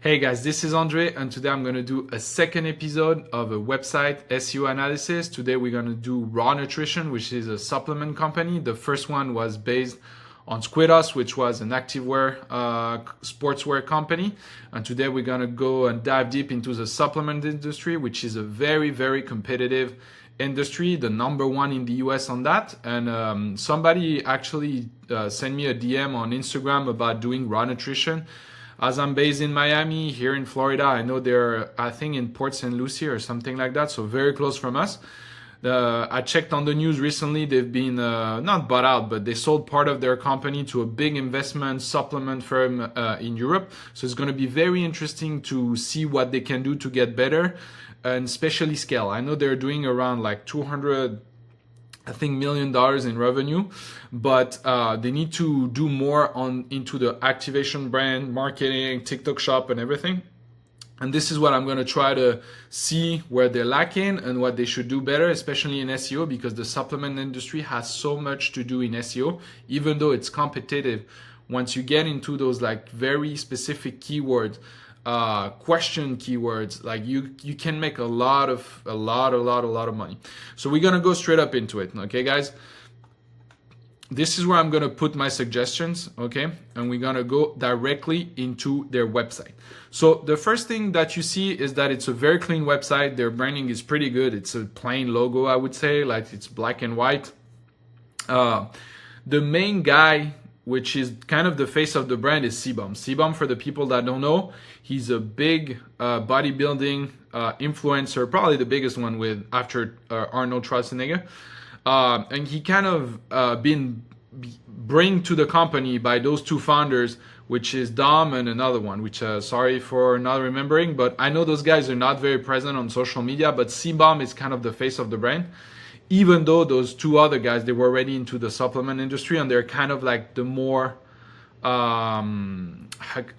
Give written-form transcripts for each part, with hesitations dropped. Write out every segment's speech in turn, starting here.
Hey guys, this is Andre, and today I'm going to do a second episode of a website SEO analysis. Today we're going to do Raw Nutrition, which is a supplement company. The first one was based on Squidos, which was an activewear sportswear company. And today we're going to go and dive deep into the supplement industry, which is a very, very competitive industry, the number one in the US on that. And somebody actually sent me a DM on Instagram about doing Raw Nutrition. As I'm based in Miami, here in Florida, I know they're, I think, in Port St. Lucie or something like that, so very close from us. I checked on the news recently, they've been not bought out, but they sold part of their company to a big investment supplement firm in Europe. So it's going to be very interesting to see what they can do to get better and especially scale. I know they're doing around like 200 million dollars in revenue, but they need to do more into the activation, brand marketing, TikTok shop, and everything. And this is what I'm going to try to see where they're lacking and what they should do better, especially in SEO, because the supplement industry has so much to do in SEO, even though it's competitive. Once you get into those like very specific keywords, question keywords, like you can make a lot of money. So we're gonna go straight up into it. Okay, guys, this is where I'm gonna put my suggestions. Okay, and we're gonna go directly into their website. So the first thing that you see is that it's a very clean website. Their branding is pretty good. It's a plain logo, I would say, like it's black and white. The main guy, which is kind of the face of the brand, is CBum. CBum, for the people that don't know, he's a big bodybuilding influencer, probably the biggest one with after Arnold Schwarzenegger. And he kind of been bring to the company by those two founders, which is Dom and another one, which sorry for not remembering, but I know those guys are not very present on social media, but CBum is kind of the face of the brand. Even though those two other guys, they were already into the supplement industry and they're kind of like the more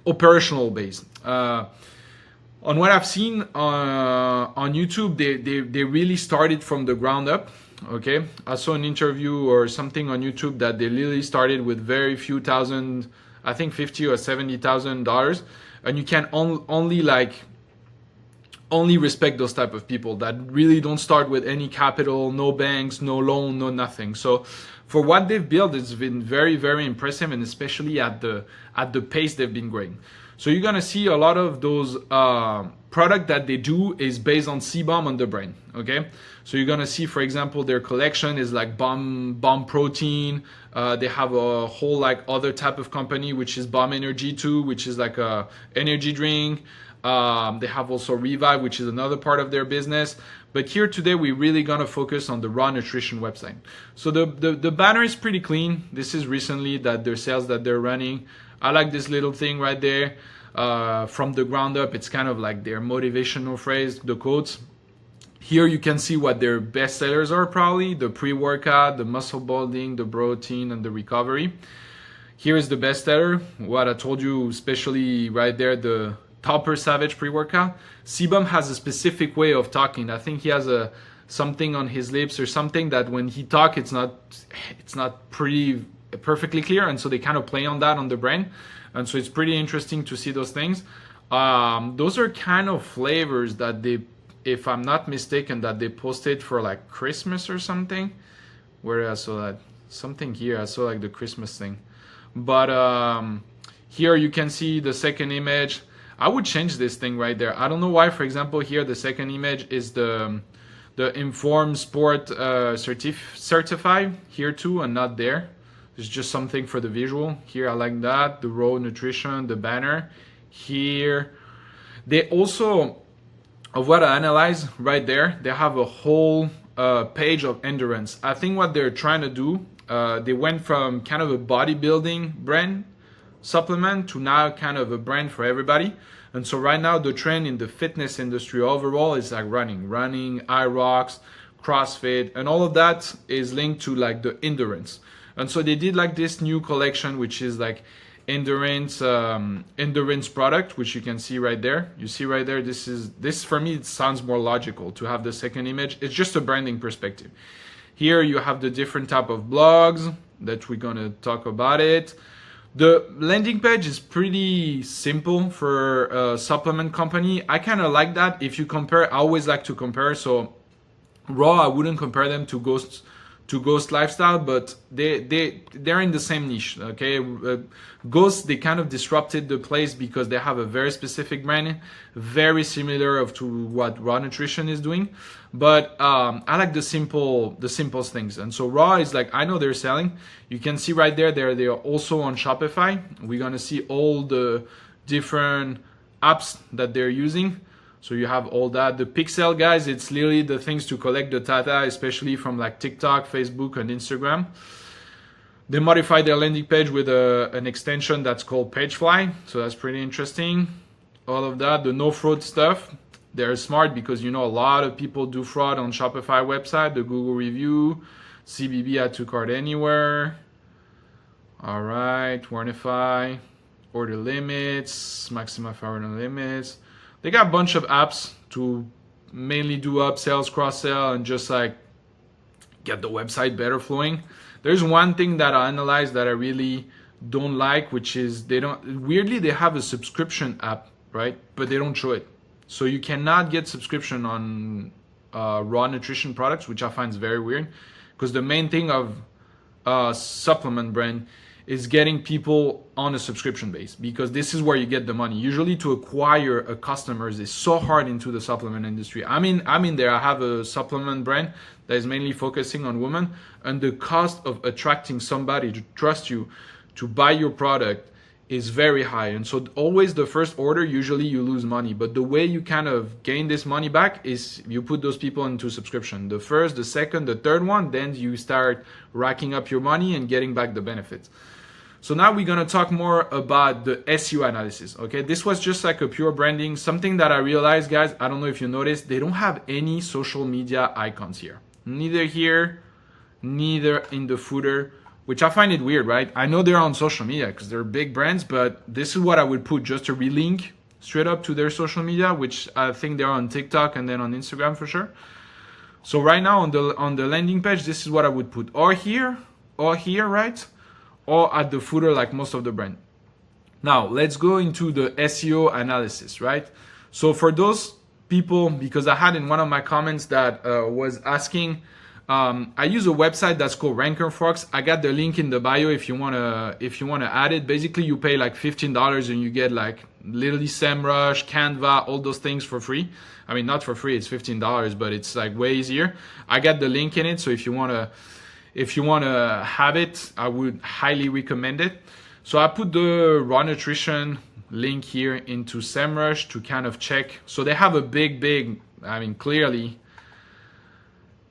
operational base. On what I've seen on YouTube, they really started from the ground up. Okay, I saw an interview or something on YouTube that they literally started with very few thousand, I think $50,000 or $70,000, and you can only respect those type of people that really don't start with any capital, no banks, no loan, no nothing. So for what they've built, it's been very, very impressive, and especially at the pace they've been growing. So you're gonna see a lot of those product that they do is based on CBum on the brand. Okay, so you're gonna see, for example, their collection is like bomb protein. They have a whole like other type of company which is Bomb Energy too, which is like a energy drink. They have also Revive, which is another part of their business. But here today, we're really gonna focus on the Raw Nutrition website. So the banner is pretty clean. This is recently that their sales that they're running. I like this little thing right there. From the ground up, it's kind of like their motivational phrase, the quotes. Here you can see what their best sellers are, probably the pre-workout, the muscle building, the protein, and the recovery. Here is the best seller, what I told you, especially right there, the Topper Savage pre-workout. CBum has a specific way of talking. I think he has something on his lips or something that when he talks, it's not pretty perfectly clear, and so they kind of play on that on the brand, and so it's pretty interesting to see those things. Those are kind of flavors that they, if I'm not mistaken, that they posted for like Christmas or something. Where I saw that something here, I saw like the Christmas thing, but here you can see the second image. I would change this thing right there. I don't know why, for example, here the second image is the Informed Sport certified here too, and not there. It's just something for the visual. Here I like that, the Raw Nutrition, the banner. Here, they also, of what I analyze right there, they have a whole page of endurance. I think what they're trying to do, they went from kind of a bodybuilding brand supplement to now kind of a brand for everybody. And so right now the trend in the fitness industry overall is like running, iRocks, CrossFit, and all of that is linked to like the endurance. And so they did like this new collection, which is like endurance product, which you can see right there. You see right there, this for me, it sounds more logical to have the second image. It's just a branding perspective. Here you have the different type of blogs that we're gonna talk about it. The landing page is pretty simple for a supplement company. I kind of like that. If you compare, I always like to compare. So Raw, I wouldn't compare them to Ghost Lifestyle, but they're in the same niche. Okay, Ghost, they kind of disrupted the place because they have a very specific brand, very similar of to what Raw Nutrition is doing. But I like the simplest things. And so Raw is like, I know they're selling. You can see right there, they're also on Shopify. We're gonna see all the different apps that they're using. So you have all that. The pixel, guys, it's literally the things to collect the data, especially from like TikTok, Facebook, and Instagram. They modified their landing page with an extension that's called Pagefly. So that's pretty interesting. All of that, the no fraud stuff. They're smart because, you know, a lot of people do fraud on Shopify website, the Google review, CBB add to cart anywhere. All right, Warnify, order limits, Maxima order limits. They got a bunch of apps to mainly do upsells, cross-sell, and just like get the website better flowing. There's one thing that I analyzed that I really don't like, which is they have a subscription app, right? But they don't show it. So you cannot get subscription on Raw Nutrition products, which I find is very weird, because the main thing of supplement brand is getting people on a subscription base, because this is where you get the money. Usually to acquire a customers is so hard into the supplement industry. I mean there I have a supplement brand that is mainly focusing on women, and the cost of attracting somebody to trust you to buy your product is very high. And so always the first order, usually you lose money, but the way you kind of gain this money back is you put those people into subscription. The first, the second, the third one, then you start racking up your money and getting back the benefits. So now we're gonna talk more about the SEO analysis, okay? This was just like a pure branding. Something that I realized, guys, I don't know if you noticed, they don't have any social media icons here. Neither here, neither in the footer, which I find it weird, right? I know they're on social media because they're big brands, but this is what I would put just to relink straight up to their social media, which I think they're on TikTok and then on Instagram for sure. So right now on the landing page, this is what I would put, or here, right? Or at the footer like most of the brand. Now let's go into the SEO analysis, right? So for those people, because I had in one of my comments that was asking, I use a website that's called Ranker Fox. I got the link in the bio if you wanna add it. Basically, you pay like $15 and you get like literally SEMrush, Canva, all those things for free. I mean, not for free, it's $15, but it's like way easier. I got the link in it, so if you wanna have it, I would highly recommend it. So I put the Raw Nutrition link here into SEMrush to kind of check. So they have a big, I mean, clearly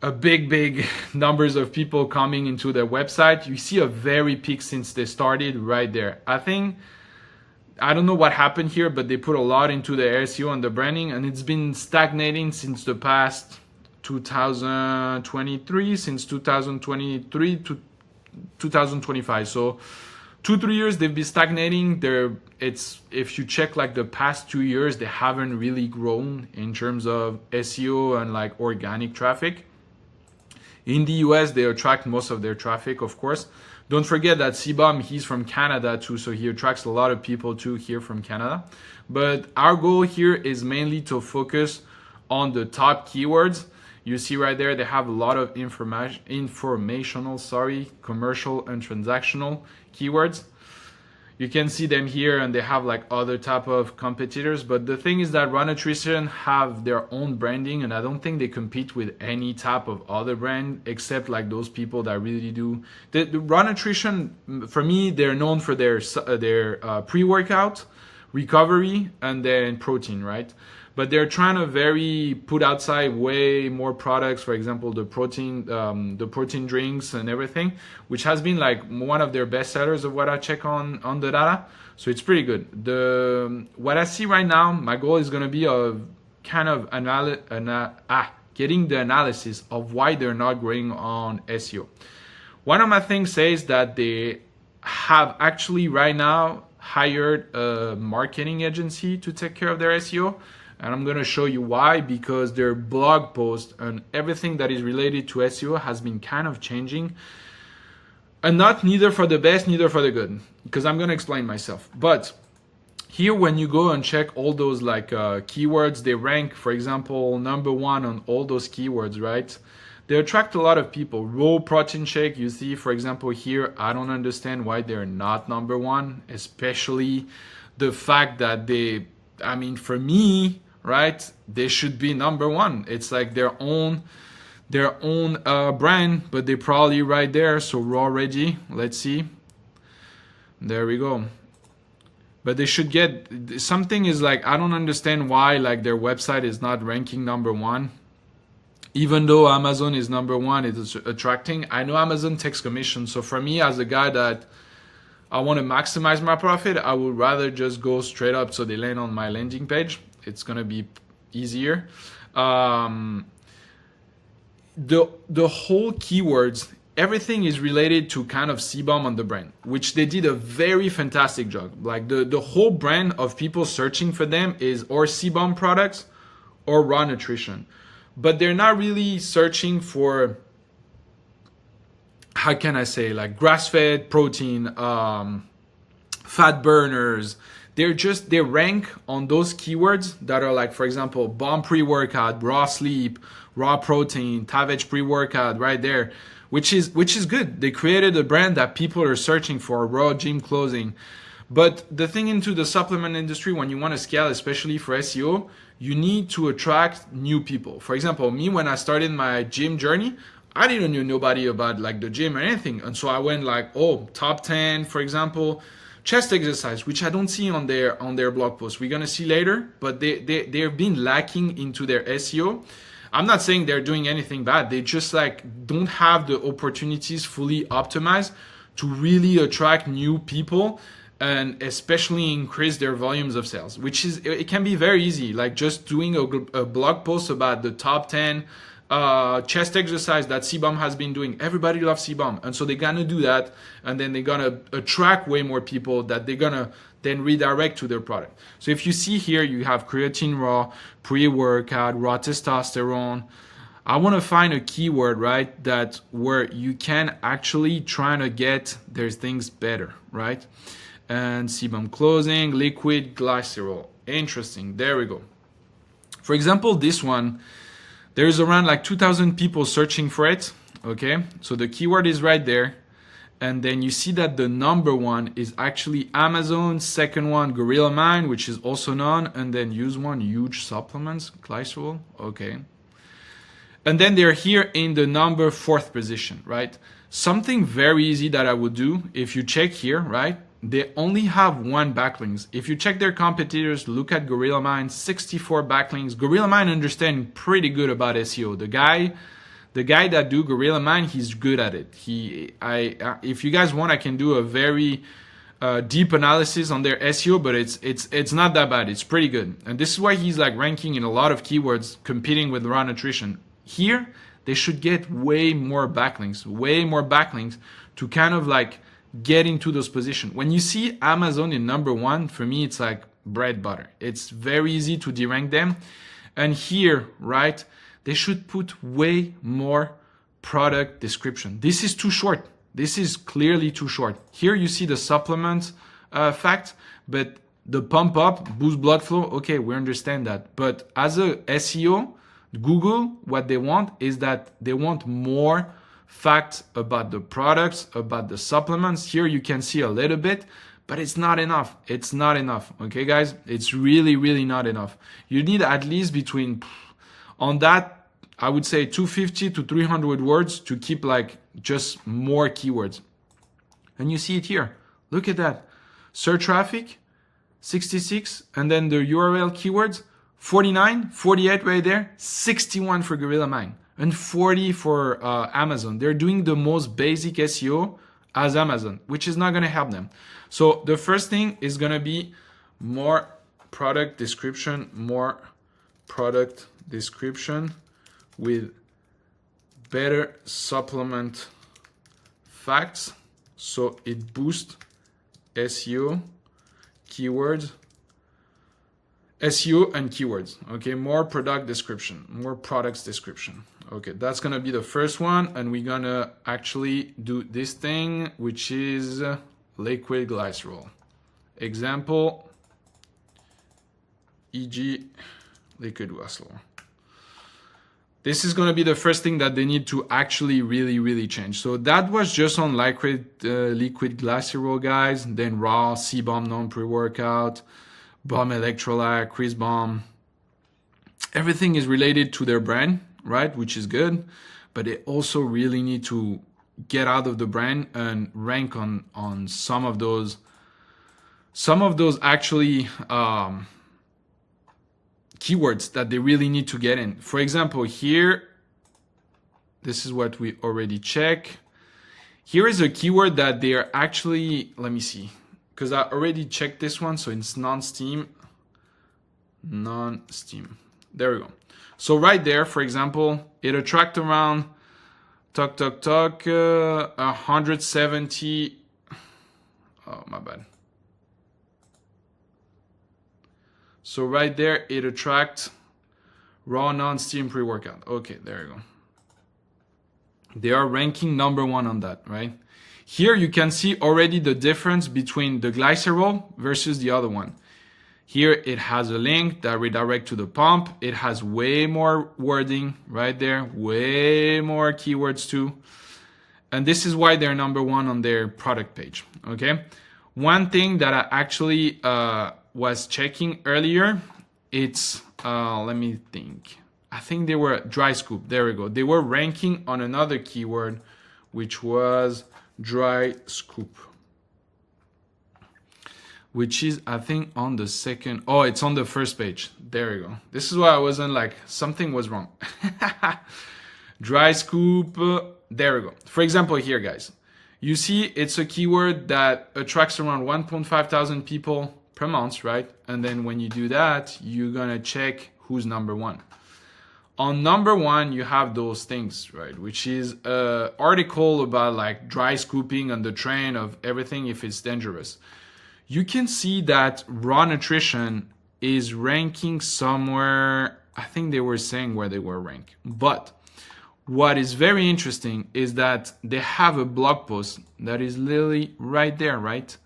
a big numbers of people coming into their website. You see a very peak since they started right there. I don't know what happened here, but they put a lot into the SEO and the branding, and it's been stagnating since the past 2023, since 2023 to 2025. So 2-3 years they've been stagnating. If you check like the past 2 years, they haven't really grown in terms of SEO and like organic traffic. In the US, they attract most of their traffic, of course. Don't forget that Sibam, he's from Canada too, so he attracts a lot of people too here from Canada. But our goal here is mainly to focus on the top keywords. You see right there, they have a lot of informational, commercial and transactional keywords. You can see them here, and they have like other type of competitors. But the thing is that Raw Nutrition have their own branding, and I don't think they compete with any type of other brand except like those people that really do. The Raw Nutrition, for me, they're known for their pre-workout, recovery, and then protein, right? But they're trying to put outside way more products. For example, the protein drinks and everything, which has been like one of their best sellers of what I check on the data. So it's pretty good. What I see right now, my goal is going to be of kind of getting the analysis of why they're not growing on SEO. One of my things says that they have actually right now hired a marketing agency to take care of their SEO. And I'm going to show you why, because their blog post and everything that is related to SEO has been kind of changing. And not neither for the best, neither for the good, because I'm going to explain myself. But here, when you go and check all those like keywords, they rank, for example, #1 on all those keywords, right? They attract a lot of people. Raw protein shake, you see, for example, here, I don't understand why they're not #1, especially the fact that they, I mean, for me, right, they should be #1. It's like their own brand, but they're probably right there. So raw ready, let's see. There we go. But they should get, something is like, I don't understand why like their website is not ranking #1. Even though Amazon is #1, it is attracting. I know Amazon takes commission. So for me, as a guy that I want to maximize my profit, I would rather just go straight up so they land on my landing page. It's going to be easier. The whole keywords, everything is related to kind of CBOM on the brand, which they did a very fantastic job. Like the whole brand of people searching for them is or CBOM products or raw nutrition. But they're not really searching for, how can I say, like grass-fed protein, fat burners. They rank on those keywords that are like, for example, bomb pre-workout, raw sleep, raw protein, TAVH pre-workout, right there, which is good. They created a brand that people are searching for, raw gym clothing. But the thing into the supplement industry, when you want to scale, especially for SEO, you need to attract new people. For example, me, when I started my gym journey, I didn't know nobody about like the gym or anything. And so I went like, oh, top 10, for example, chest exercise, which I don't see on their blog post. We're going to see later, but they've been lacking into their SEO. I'm not saying they're doing anything bad. They just like don't have the opportunities fully optimized to really attract new people and especially increase their volumes of sales, which is, it can be very easy. Like just doing a blog post about the top 10 chest exercise that CBOM has been doing. Everybody loves CBOM. And so they're going to do that. And then they're going to attract way more people that they're going to then redirect to their product. So if you see here, you have creatine raw, pre-workout, raw testosterone. I want to find a keyword, right, that where you can actually try to get their things better, right? And sebum closing, liquid glycerol. Interesting. There we go. For example, this one, there's around like 2,000 people searching for it. Okay, so the keyword is right there. And then you see that the #1 is actually Amazon, second one, Gorilla Mind, which is also known, and then use one, huge supplements, glycerol, okay. And then they're here in the #4 position, right? Something very easy that I would do, if you check here, right? They only have 1 backlinks. If you check their competitors, look at Gorilla Mind, 64 backlinks. Gorilla Mind understand pretty good about SEO. The guy that do Gorilla Mind, he's good at it. If you guys want, I can do a very deep analysis on their SEO, but it's not that bad. It's pretty good. And this is why he's like ranking in a lot of keywords, competing with raw nutrition. Here, they should get way more backlinks to kind of like get into those positions. When you see Amazon in #1, for me, it's like bread butter. It's very easy to derank them. And here, right, they should put way more product description. This is too short. This is clearly too short. Here you see the supplement fact, but the pump up, boost blood flow, okay, we understand that. But as a SEO, Google, what they want is that they want more facts about the products, about the supplements. Here you can see a little bit, but it's not enough. It's not enough. Okay, guys, it's really, really not enough. You need at least between, on that, I would say 250 to 300 words to keep like just more keywords. And you see it here. Look at that. Search traffic, 66, and then the URL keywords, 49, 48 right there, 61 for Gorilla Mind, and 40 for Amazon. They're doing the most basic SEO as Amazon, which is not going to help them. So the first thing is going to be more product description with better supplement facts, so it boosts SEO keywords. SEO and keywords. Okay, more product description, more products description. Okay, that's gonna be the first one, and we're gonna actually do this thing, which is liquid glycerol. Example, e.g. liquid glycerol. This is going to be the first thing that they need to actually really change. So that was just on liquid glycerol, guys. Then raw, C-bomb non-pre-workout, bomb electrolyte, Chris bomb. Everything is related to their brand, right? Which is good. But they also really need to get out of the brand and rank on some of those actually keywords that they really need to get in. For example, here, this is what we already check. Here is a keyword that they are actually, let me see, because I already checked this one, so it's non-steam. There we go. So right there, for example, it attract around 170. Oh, my bad. So right there, it attracts raw non-steam pre-workout. Okay, there you go. They are ranking #1 on that, right? Here you can see already the difference between the glycerol versus the other one. Here it has a link that redirects to the pump. It has way more wording right there, way more keywords too. And this is why they're #1 on their product page, okay? One thing that I actually was checking earlier, it's let me think. I think they were dry scoop. There we go. They were ranking on another keyword, which was dry scoop, which is, I think, on the second. Oh, it's on the first page. There you go. This is why I wasn't like, something was wrong. Dry scoop. There we go. For example, here, guys, you see it's a keyword that attracts around 1.5 thousand people per month, right? And then when you do that, you're gonna check who's #1. On #1, you have those things, right? Which is an article about like dry scooping on the train of everything if it's dangerous. You can see that raw nutrition is ranking somewhere. I think they were saying where they were ranked. But what is very interesting is that they have a blog post that is literally right there, right?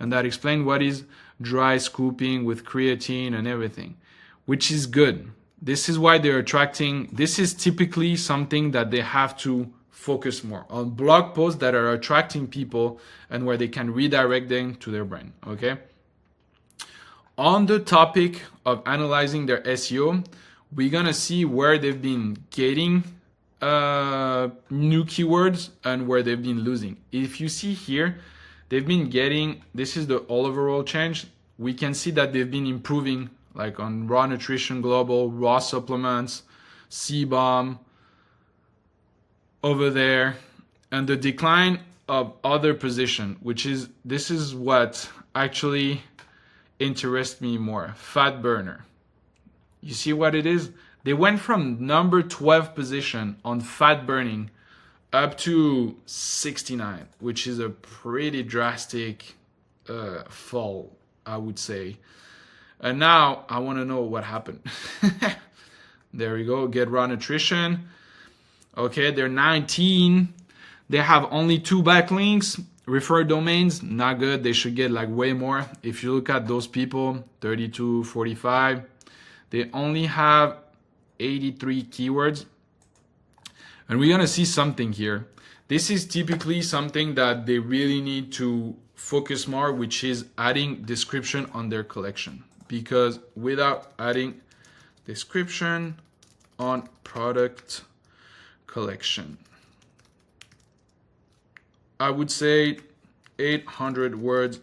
And that explains what is dry scooping with creatine and everything, which is good. This is why they're attracting. This is typically something that they have to focus more on, blog posts that are attracting people and where they can redirect them to their brand, okay? On the topic of analyzing their SEO, we're gonna see where they've been getting new keywords and where they've been losing. If you see here, they've been getting, this is the overall change. We can see that they've been improving, like on raw nutrition global, raw supplements, C-bomb over there, and the decline of other position, which is, this is what actually interests me more, fat burner. You see what it is? They went from #12 position on fat burning up to 69, which is a pretty drastic fall, I would say. And now I want to know what happened. There we go. Get raw nutrition. Okay, they're 19. They have only 2 backlinks. Refer domains, not good. They should get like way more. If you look at those people, 32, 45, they only have 83 keywords. And we're going to see something here. This is typically something that they really need to focus more, which is adding description on their collection. Because without adding description on product collection, I would say 800 words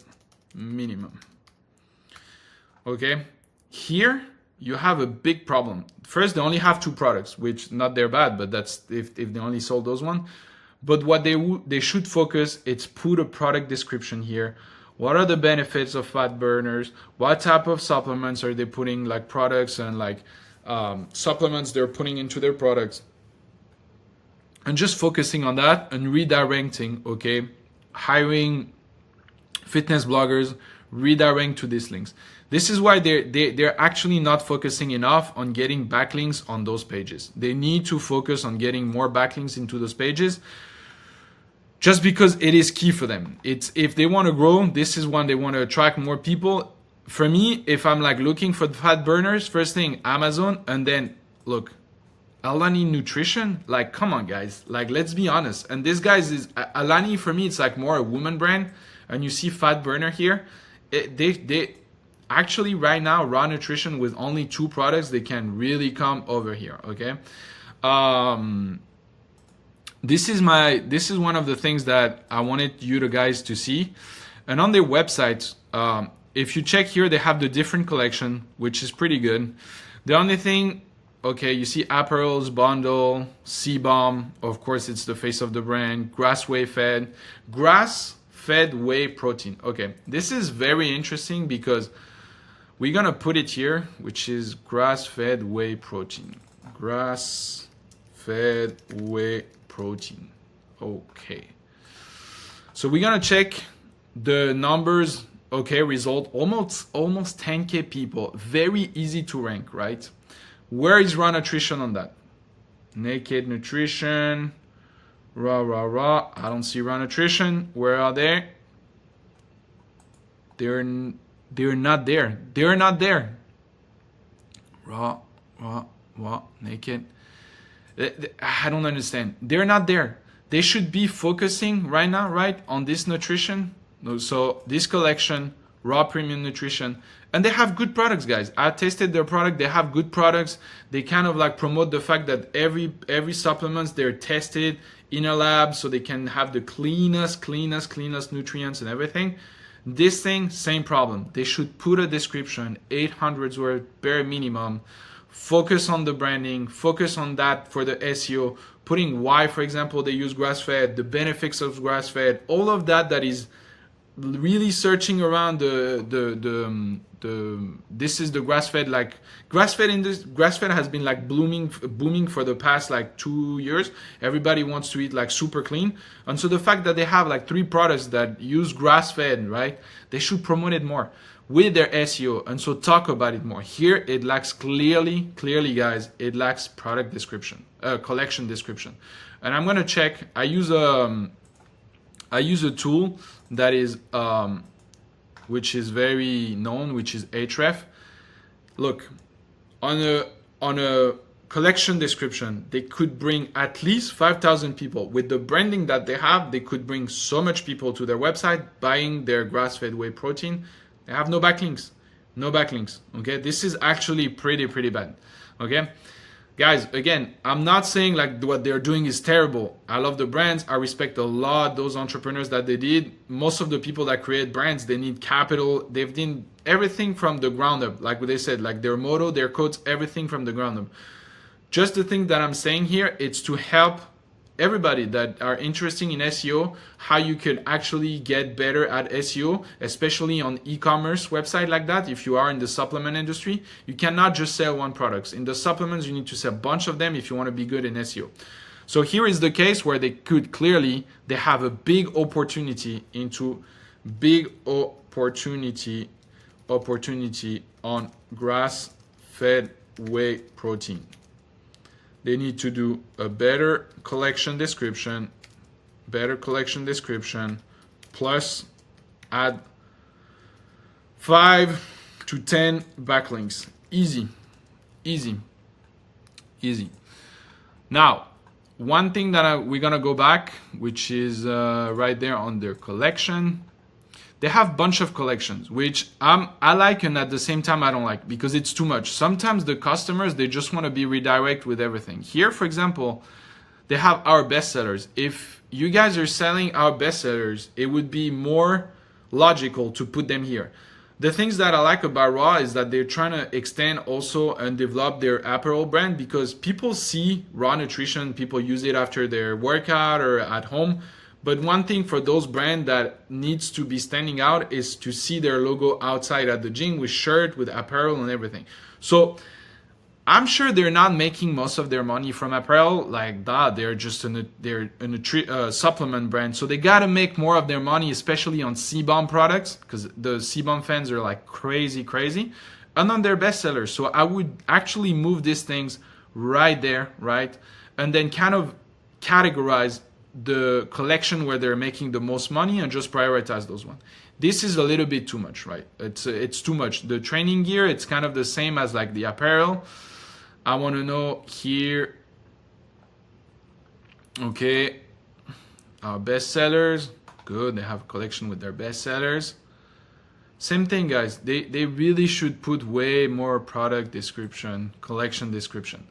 minimum. Okay, here you have a big problem. First, they only have 2 products, which not they're bad, but that's if they only sold those one. But what they should focus, it's put a product description here. What are the benefits of fat burners? What type of supplements are they putting, like products and like supplements they're putting into their products? And just focusing on that and redirecting, okay? Hiring fitness bloggers, redirect to these links. This is why they're actually not focusing enough on getting backlinks on those pages. They need to focus on getting more backlinks into those pages, just because it is key for them. It's, if they want to grow, this is when they want to attract more people. For me, if I'm like looking for fat burners, first thing Amazon, and then look, Alani Nutrition. Like, come on, guys. Like, let's be honest. And this guys is Alani, for me, it's like more a woman brand. And you see Fat Burner here. They actually right now, Raw Nutrition, with only 2 products, they can really come over here. Okay. This is one of the things that I wanted you guys to see. And on their website, if you check here, they have the different collection, which is pretty good. The only thing, okay, you see apparels, bundle, C-bomb. Of course, it's the face of the brand. Grass-fed whey protein. Okay, this is very interesting because we're gonna put it here, which is grass-fed whey protein. Grass-fed whey protein. Okay. So we're gonna check the numbers. Okay, result almost 10K people. Very easy to rank, right? Where is Raw Nutrition on that? Naked Nutrition, raw. I don't see Raw Nutrition. Where are they? They're not there. They're not there. Raw, naked. I don't understand. They're not there. They should be focusing right now, right, on this nutrition. So this collection, Raw Premium Nutrition, and they have good products, guys. I tested their product. They have good products. They kind of like promote the fact that every supplements, they're tested in a lab, so they can have the cleanest nutrients and everything. This thing, same problem. They should put a description, 800 words bare minimum. Focus on the branding, focus on that for the SEO, putting why, for example, they use grass-fed, the benefits of grass-fed, all of that is really searching around this is the grass-fed, like grass-fed has been like booming for the past like 2 years. Everybody wants to eat like super clean, and so the fact that they have like 3 products that use grass-fed, right, they should promote it more with their SEO, and so talk about it more. Here it lacks clearly guys, it lacks product description, collection description. And I'm gonna check. I use a tool that is which is very known, which is Ahrefs. Look, on a collection description, they could bring at least 5,000 people. With the branding that they have, they could bring so much people to their website buying their grass-fed whey protein. They have no backlinks. Okay, this is actually pretty bad. Okay, guys, again, I'm not saying like what they're doing is terrible. I love the brands. I respect a lot those entrepreneurs that they did. Most of the people that create brands, they need capital. They've done everything from the ground up, like what they said, like their motto, their quotes, everything from the ground up. Just the thing that I'm saying here, it's to help everybody that are interested in SEO, how you can actually get better at SEO, especially on e-commerce website like that. If you are in the supplement industry, you cannot just sell one product. In the supplements, you need to sell a bunch of them if you want to be good in SEO. So here is the case where they could clearly, they have a big opportunity on grass-fed whey protein. They need to do a better collection description, plus add 5 to 10 backlinks. Easy. Now, one thing that we're gonna go back, which is right there on their collection. They have a bunch of collections, which I like, and at the same time I don't like, because it's too much. Sometimes the customers, they just want to be redirect with everything. Here, for example, they have our bestsellers. If you guys are selling our bestsellers, it would be more logical to put them here. The things that I like about Raw is that they're trying to extend also and develop their apparel brand, because people see Raw Nutrition, people use it after their workout or at home. But one thing for those brands that needs to be standing out is to see their logo outside at the gym with shirt, with apparel and everything. So I'm sure they're not making most of their money from apparel like that. They're just a supplement brand, so they gotta make more of their money, especially on CBOM products, because the CBOM fans are like crazy, and on their bestsellers. So I would actually move these things right there, right, and then kind of categorize the collection where they're making the most money and just prioritize those ones. This is a little bit too much, right? It's too much. The training gear, it's kind of the same as like the apparel. I want to know here. Okay, our bestsellers. Good, they have a collection with their bestsellers. Same thing, guys. They really should put way more product description, collection description.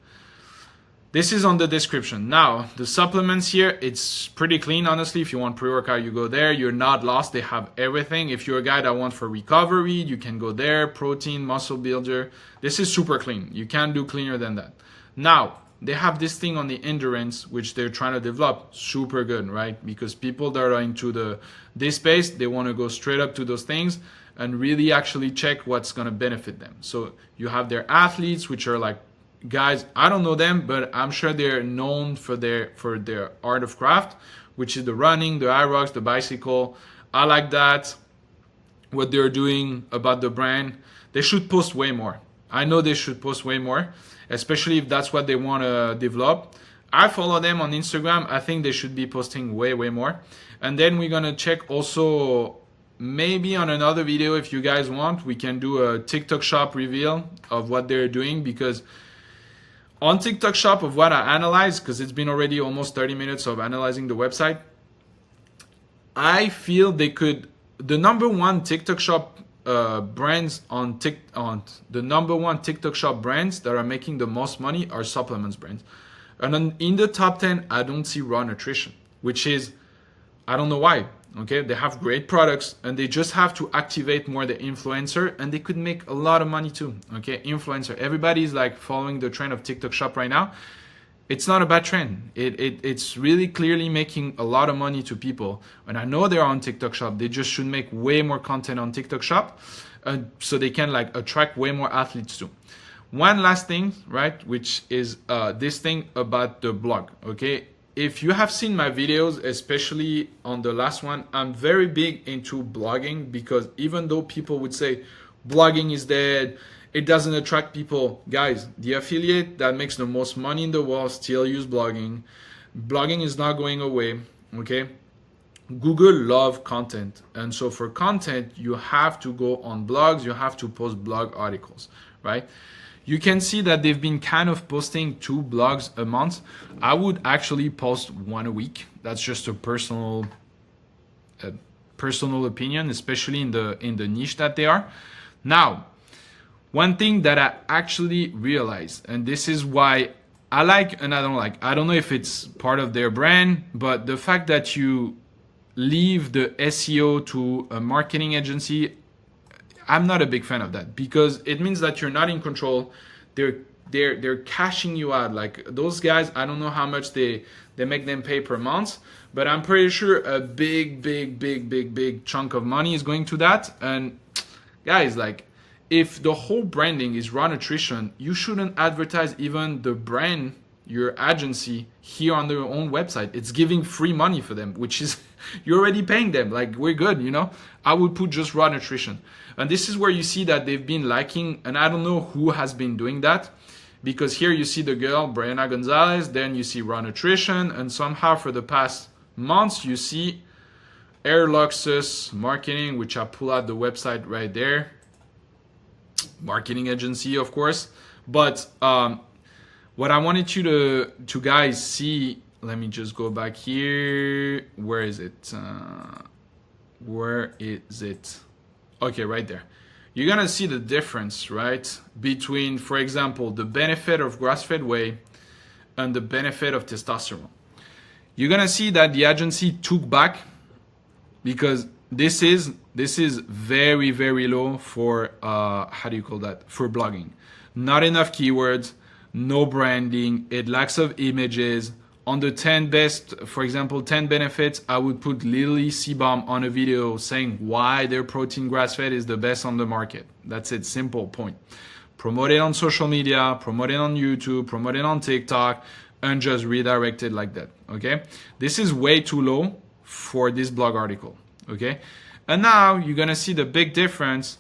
This is on the description. Now, the supplements here, it's pretty clean, honestly. If you want pre-workout, you go there. You're not lost. They have everything. If you're a guy that wants for recovery, you can go there. Protein, muscle builder. This is super clean. You can't do cleaner than that. Now, they have this thing on the endurance, which they're trying to develop. Super good, right? Because people that are into this space, they want to go straight up to those things and really actually check what's going to benefit them. So you have their athletes, which are like, guys, I don't know them, but I'm sure they're known for their art of craft, which is the running, the aerobics, the bicycle. I like that. What they're doing about the brand. They should post way more. I know they should post way more, especially if that's what they want to develop. I follow them on Instagram. I think they should be posting way more. And then we're gonna check also, maybe on another video, if you guys want, we can do a TikTok shop reveal of what they're doing, because on TikTok shop, of what I analyzed, because it's been already almost 30 minutes of analyzing the website, I feel they could, the number one TikTok shop brands the number one TikTok shop brands that are making the most money are supplements brands. And then in the top 10, I don't see raw nutrition, which is, I don't know why. Okay, they have great products and they just have to activate more the influencer, and they could make a lot of money too. Okay, influencer. Everybody's like following the trend of TikTok shop right now. It's not a bad trend. It's really clearly making a lot of money to people. And I know they're on TikTok shop. They just should make way more content on TikTok shop, so they can like attract way more athletes too. One last thing, right, which is this thing about the blog. Okay. If you have seen my videos, especially on the last one, I'm very big into blogging, because even though people would say blogging is dead, it doesn't attract people. Guys, the affiliate that makes the most money in the world still use blogging. Blogging is not going away, okay? Google love content. And so for content, you have to go on blogs, you have to post blog articles, right? You can see that they've been kind of posting 2 blogs a month. I would actually post 1 a week. That's just a personal opinion, especially in the niche that they are. Now, one thing that I actually realized, and this is why I like and I don't like, I don't know if it's part of their brand, but the fact that you leave the SEO to a marketing agency, I'm not a big fan of that, because it means that you're not in control. They're cashing you out. Like those guys, I don't know how much they make them pay per month, but I'm pretty sure a big chunk of money is going to that. And guys, like if the whole branding is raw nutrition, you shouldn't advertise even the brand, your agency, here on their own website. It's giving free money for them, which is you're already paying them. Like we're good, you know. I would put just raw nutrition. And this is where you see that they've been liking, and I don't know who has been doing that, because here you see the girl, Brianna Gonzalez, then you see raw nutrition, and somehow for the past months, you see Air Luxus Marketing, which I pull out the website right there. Marketing agency, of course. But what I wanted you to guys see, let me just go back here. Where is it? Where is it? Okay, right there. You're gonna see the difference, right, between, for example, the benefit of grass-fed whey and the benefit of testosterone. You're gonna see that the agency took back, because this is very low for how do you call that, for blogging. Not enough keywords, no branding, it lacks of images. On the 10 best, for example, 10 benefits, I would put Lily CBOM on a video saying why their protein grass-fed is the best on the market. That's it, simple point. promote it on social media, promote it on YouTube, promote it on TikTok, and just redirect it like that. Okay, this is way too low for this blog article. Okay, and now you're gonna see the big difference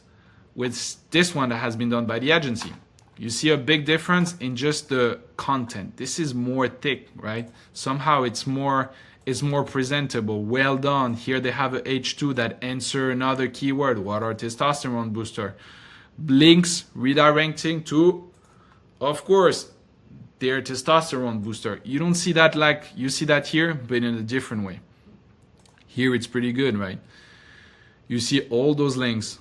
with this one that has been done by the agency. You see a big difference in just the content. This is more thick, right? Somehow it's more presentable, well done. Here they have a H2 that answer another keyword. What are testosterone booster? Links redirecting to, of course, their testosterone booster. You don't see that like you see that here, but in a different way. Here it's pretty good, right? You see all those links,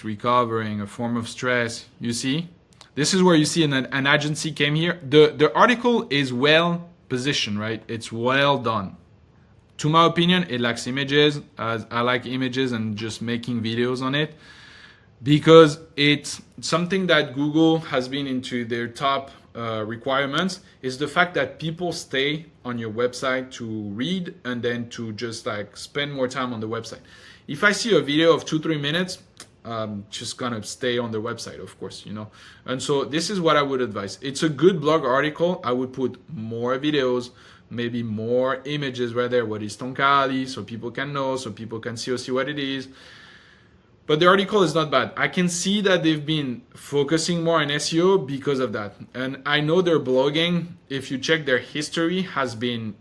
recovering, a form of stress. You see? This is where you see an agency came here. The article is well positioned, right? It's well done. To my opinion, it lacks images. I like images and just making videos on it, because it's something that Google has been into their top requirements, is the fact that people stay on your website to read and then to just like spend more time on the website. If I see a video of 2-3 minutes, just gonna stay on the website, of course, you know. And so this is what I would advise. It's a good blog article. I would put more videos, maybe more images right there. What is Tonkali? So people can know, so people can see what it is. But the article is not bad. I can see that they've been focusing more on SEO because of that. And I know their blogging, if you check their history, has been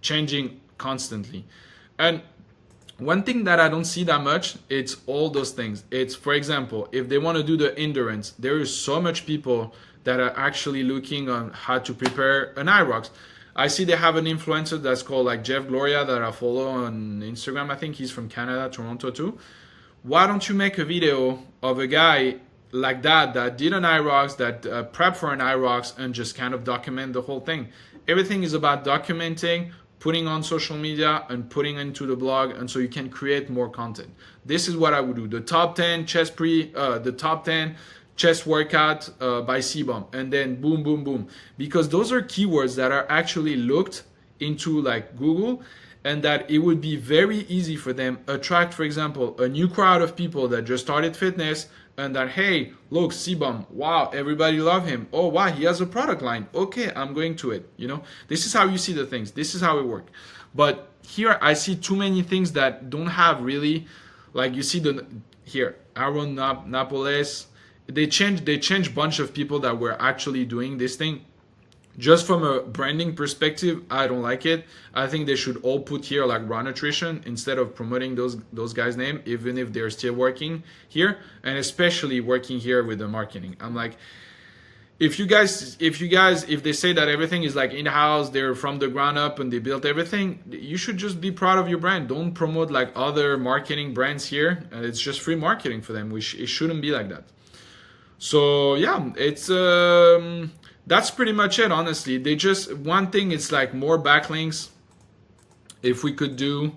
changing constantly. And one thing that I don't see that much, it's all those things. It's, for example, if they want to do the endurance, there is so much people that are actually looking on how to prepare an IROX. I see they have an influencer that's called like Jeff Gloria that I follow on Instagram. I think he's from Canada, Toronto too. Why don't you make a video of a guy like that did an IROX, that prepped for an IROX, and just kind of document the whole thing? Everything is about documenting, putting on social media, and putting into the blog, and so you can create more content. This is what I would do. The top 10 chest chest workout by CBOM, and then boom, boom, boom. Because those are keywords that are actually looked into like Google, and that it would be very easy for them attract, for example, a new crowd of people that just started fitness, and that, hey, look, CBOM, wow, everybody love him. Oh, wow, he has a product line. Okay, I'm going to it. You know, this is how you see the things. This is how it works. But here I see too many things that don't have really, like you see here, Aaron Napoles. They changed bunch of people that were actually doing this thing. Just from a branding perspective, I don't like it. I think they should all put here like raw nutrition instead of promoting those guys' name, even if they're still working here, and especially working here with the marketing. I'm like, if they say that everything is like in-house, they're from the ground up and they built everything, you should just be proud of your brand. Don't promote like other marketing brands here, and it's just free marketing for them. It shouldn't be like that. So yeah, it's that's pretty much it, honestly. They just, one thing, it's like more backlinks. If we could do,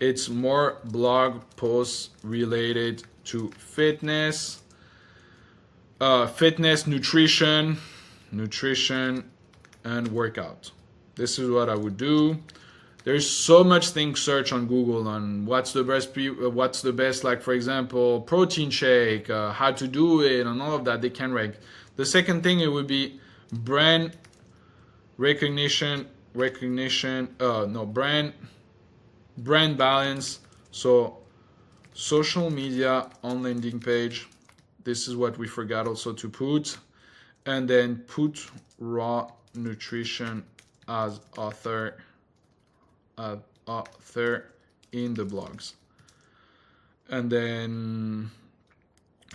it's more blog posts related to fitness, nutrition, and workout. This is what I would do. There's so much things search on Google on what's the best, like for example, protein shake, how to do it, and all of that. They can rank. The second thing, it would be brand brand balance. So social media on landing page. This is what we forgot also to put, and then put raw nutrition as author in the blogs. And then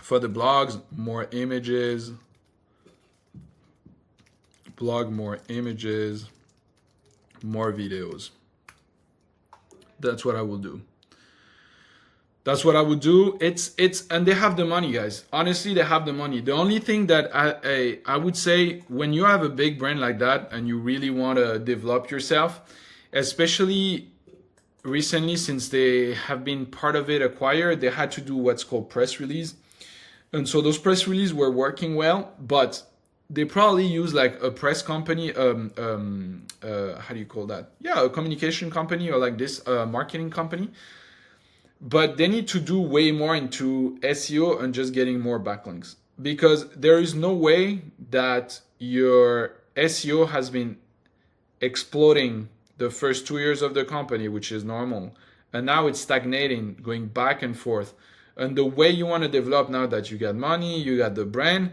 for the blogs, more images, blog more images, more videos. That's what I will do. That's what I would do. It's and they have the money, guys. Honestly, they have the money. The only thing that I would say, when you have a big brand like that and you really want to develop yourself, especially recently, since they have been part of it acquired, they had to do what's called press release. And so those press releases were working well, but they probably use like a press company, how do you call that? Yeah, a communication company, or like this marketing company. But they need to do way more into SEO and just getting more backlinks. because there is no way that your SEO has been exploding the first 2 years of the company, which is normal, and now it's stagnating, going back and forth. And the way you want to develop now that you got money, you got the brand,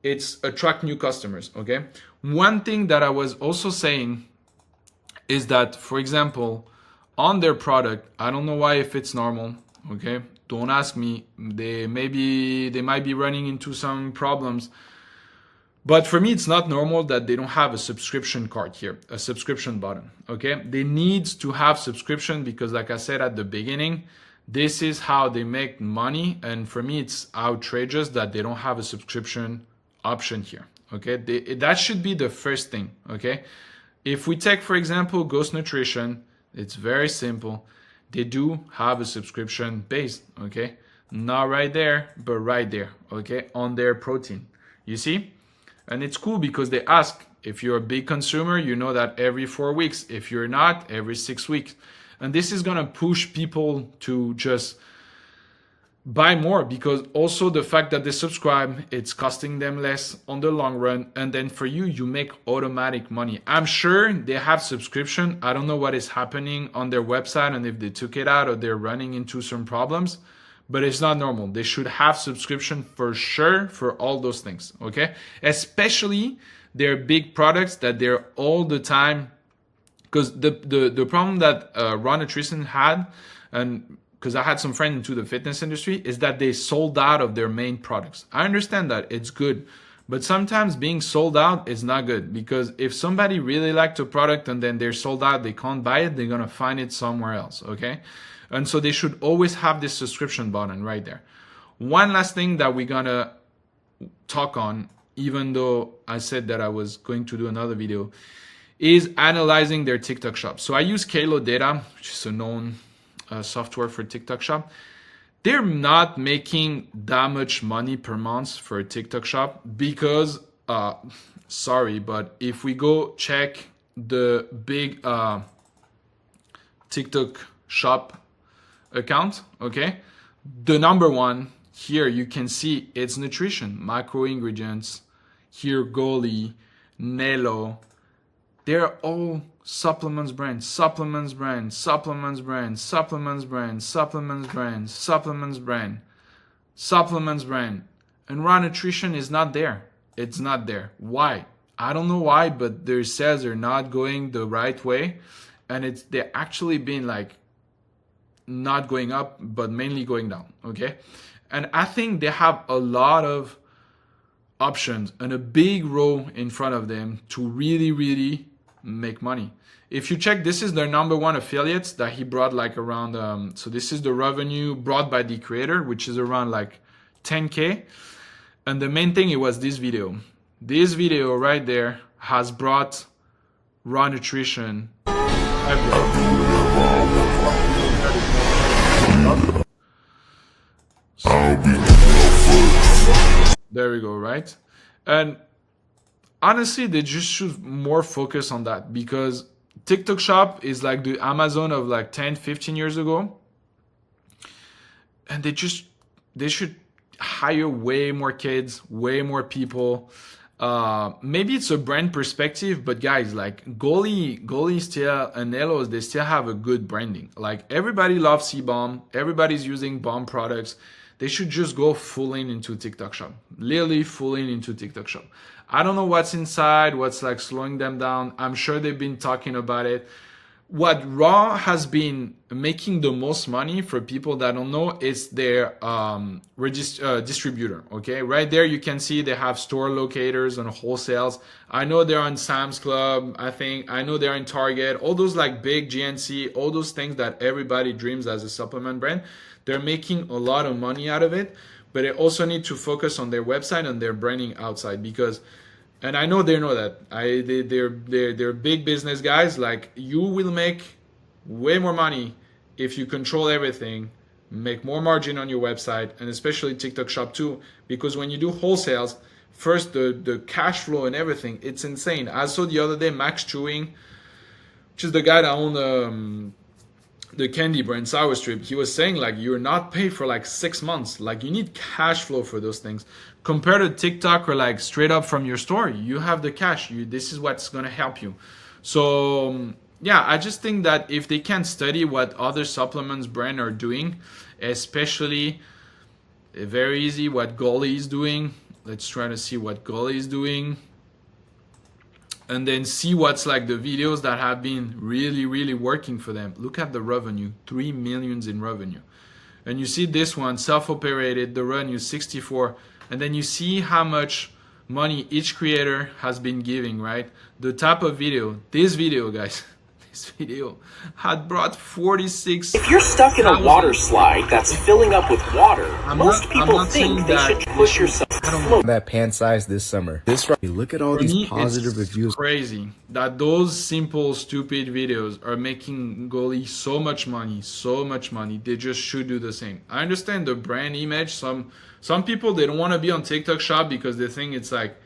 it's attract new customers. Okay. One thing that I was also saying is that, for example, on their product, I don't know why, if it's normal. Okay. Don't ask me. They might be running into some problems. But for me, it's not normal that they don't have a subscription card here, a subscription button. Okay. They need to have subscription because, like I said at the beginning, this is how they make money. And for me, it's outrageous that they don't have a subscription option here. Okay. That should be the first thing. Okay. If we take, for example, Ghost Nutrition, it's very simple. They do have a subscription base. Okay. Not right there, but right there. Okay. On their protein. You see? And it's cool because they ask, if you're a big consumer, you know that every 4 weeks. If you're not, every 6 weeks. And this is going to push people to just buy more, because also the fact that they subscribe, it's costing them less on the long run. And then for you, you make automatic money. I'm sure they have subscription. I don't know what is happening on their website and if they took it out or they're running into some problems. But it's not normal. They should have subscription for sure for all those things, okay? Especially their big products that they're all the time, because the problem that Raw Nutrition had, and because I had some friends into the fitness industry, is that they sold out of their main products. I understand that it's good, but sometimes being sold out is not good, because if somebody really liked a product and then they're sold out, they can't buy it, they're gonna find it somewhere else, okay? And so they should always have this subscription button right there. One last thing that we're gonna talk on, even though I said that I was going to do another video, is analyzing their TikTok shop. So I use Kalo Data, which is a known software for TikTok shop. They're not making that much money per month for a TikTok shop because, sorry, but if we go check the big TikTok shop account, okay, the number one here, you can see it's nutrition, macro ingredients, here Goli, Nelo, they're all supplements brand, supplements brand, supplements brand, supplements brand, supplements brand, supplements brand, supplements brand, and Raw Nutrition is not there. It's not there. Why? I don't know why, but their sales are not going the right way, and they're actually been like not going up, but mainly going down, okay? And I think they have a lot of options and a big row in front of them to really, really make money. If you check, this is their number one affiliates that he brought like around, so this is the revenue brought by the creator, which is around like 10K. And the main thing, it was this video. This video right there has brought Raw Nutrition there we go, right? And honestly, they just should more focus on that, because TikTok shop is like the Amazon of like 10, 15 years ago. And they should hire way more kids, way more people. Maybe it's a brand perspective, but guys, like Goli still and Elos, they still have a good branding. Like everybody loves C-Bomb, everybody's using bomb products. They should just go full in into TikTok shop, literally full in into TikTok shop. I don't know what's inside, what's like slowing them down. I'm sure they've been talking about it. What Raw has been making the most money, for people that don't know, is their distributor. Okay, right there you can see they have store locators and wholesales. I know they're on Sam's Club. I know they're in Target. All those like big GNC, all those things that everybody dreams as a supplement brand. They're making a lot of money out of it, but they also need to focus on their website and their branding outside, because. And I know they know that. They're big business guys. Like, you will make way more money if you control everything, make more margin on your website, and especially TikTok shop too. Because when you do wholesales, first the cash flow and everything, it's insane. I saw the other day Max Chewing, which is the guy that owned the candy brand Sour Strip, he was saying like you're not paid for like 6 months. Like you need cash flow for those things. Compared to TikTok or like straight up from your store, you have the cash. This is what's gonna help you. So yeah, I just think that if they can study what other supplements brand are doing, especially very easy what Golly is doing. Let's try to see what Golly is doing. And then see what's like the videos that have been really working for them. Look at the revenue, 3 million in revenue. And you see this one, self-operated, the revenue 64. And then you see how much money each creator has been giving, right? The type of video, this video, guys, this video had brought 46. If you're stuck in a water slide that's filling up with water, most people think they should push yourself to float. That pant size this summer. Look at all these positive reviews. Crazy that those simple stupid videos are making Golly so much money. They just should do the same. I understand the brand image. Some people, they don't want to be on TikTok Shop because they think it's like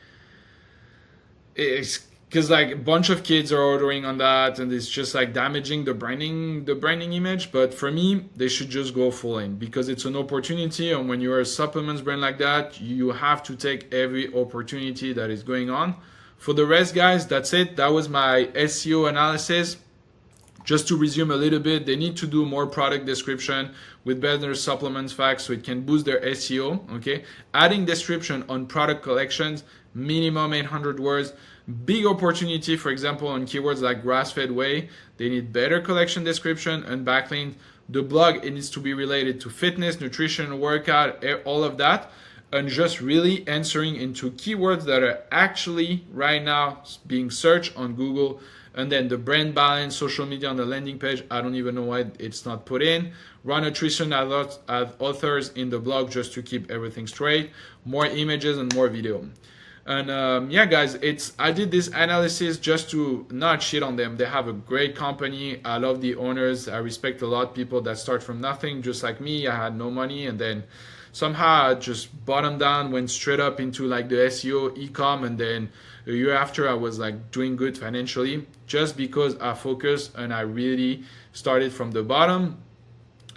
because like a bunch of kids are ordering on that and it's just like damaging the branding image. But for me, they should just go full in because it's an opportunity. And when you're a supplements brand like that, you have to take every opportunity that is going on. For the rest, guys, that's it. That was my SEO analysis. Just to resume a little bit, they need to do more product description with better supplements facts so it can boost their SEO. Okay, adding description on product collections, minimum 800 words. Big opportunity, for example, on keywords like grass-fed whey. They need better collection description and backlink. The blog, it needs to be related to fitness, nutrition, workout, all of that, and just really answering into keywords that are actually right now being searched on Google. And then the brand balance, social media on the landing page, I don't even know why it's not put in. Run nutrition as authors in the blog just to keep everything straight. More images and more video. And yeah, guys, I did this analysis just to not shit on them. They have a great company. I love the owners. I respect a lot of people that start from nothing, just like me. I had no money, and then somehow I just bottomed down, went straight up into like the SEO, e-com, and then a year after I was like doing good financially, just because I focused and I really started from the bottom.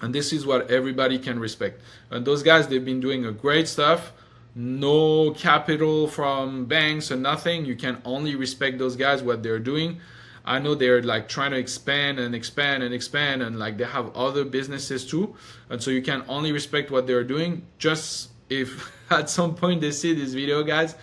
And this is what everybody can respect. And those guys, they've been doing a great stuff. No capital from banks and nothing. You can only respect those guys, what they're doing. I know they're like trying to expand and like they have other businesses too. And so you can only respect what they're doing. Just if at some point they see this video, guys,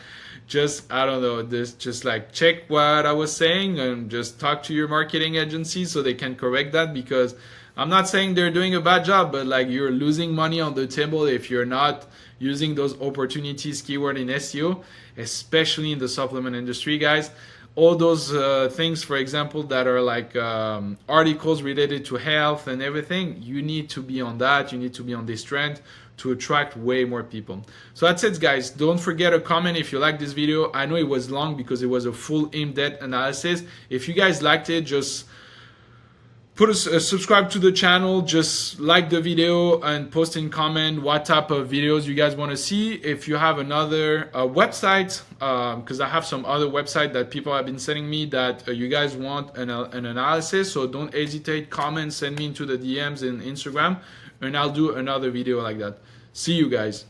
just, I don't know, just like check what I was saying and just talk to your marketing agency so they can correct that, because I'm not saying they're doing a bad job, but like you're losing money on the table if you're not using those opportunities keyword in SEO, especially in the supplement industry, guys. All those things, for example, that are like articles related to health and everything, you need to be on that. You need to be on this trend to attract way more people. So that's it, guys. Don't forget a comment if you like this video. I know it was long because it was a full in-depth analysis. If you guys liked it, just subscribe to the channel, just like the video and post in comment what type of videos you guys want to see. If you have another website, because I have some other website that people have been sending me that you guys want an analysis, so don't hesitate, comment, send me into the DMs in Instagram, and I'll do another video like that. See you guys.